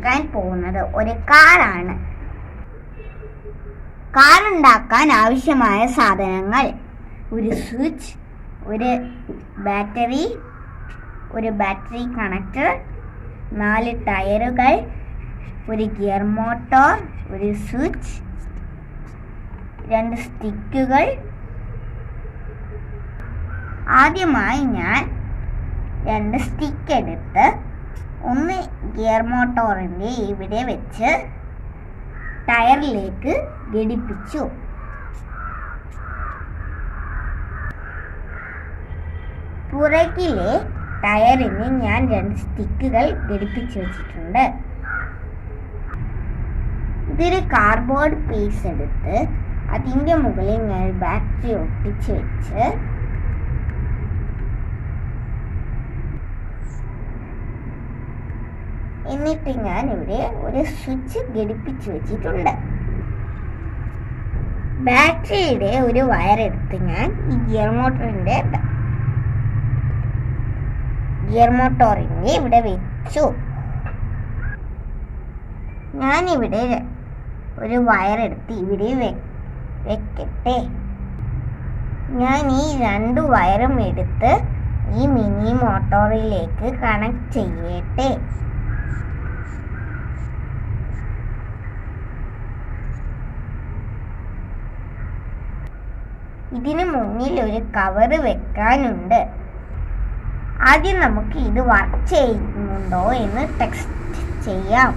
ഉണ്ടാക്കാൻ പോകുന്നത് ഒരു കാറാണ്. കാർ ഉണ്ടാക്കാൻ ആവശ്യമായ സാധനങ്ങൾ: ഒരു സ്വിച്ച്, ഒരു ബാറ്ററി കണക്ടർ, 4 ടയറുകൾ, ഒരു ഗിയർ മോട്ടോർ, ഒരു സ്വിച്ച്, 2 സ്റ്റിക്കുകൾ. ആദ്യമായി ഞാൻ 2 സ്റ്റിക്ക് എടുത്ത് ഒന്ന് ഗിയർ മോട്ടോറിൻ്റെ ഇവിടെ വെച്ച് ടയറിലേക്ക് ഘടിപ്പിച്ചു. പുറകിലെ ടയറിന് ഞാൻ 2 സ്റ്റിക്കുകൾ ഘടിപ്പിച്ചു വെച്ചിട്ടുണ്ട്. ഇതൊരു കാർഡ്ബോർഡ് പീസ് എടുത്ത് അതിൻ്റെ മുകളിൽ ഞാൻ ബാറ്ററി ഒട്ടിച്ച് വെച്ച് എന്നിട്ട് ഞാൻ ഇവിടെ ഒരു സ്വിച്ച് ഘടിപ്പിച്ചു വെച്ചിട്ടുണ്ട്. ബാറ്ററിയുടെ ഒരു വയർ എടുത്ത് ഞാൻ ഈ ഗിയർ മോട്ടോറിൻ്റെ ഇവിടെ വെച്ചു. ഞാനിവിടെ ഒരു വയർ എടുത്ത് ഇവിടെ വെക്കട്ടെ. ഞാൻ ഈ 2 വയറും എടുത്ത് ഈ മിനി മോട്ടോറിലേക്ക് കണക്ട് ചെയ്യട്ടെ. ഇതിന് മുന്നിൽ ഒരു കവർ വെക്കാനുണ്ട്. ആദ്യം നമുക്ക് ഇത് വർക്ക് ചെയ്യുന്നുണ്ടോ എന്ന് ടെസ്റ്റ് ചെയ്യാം.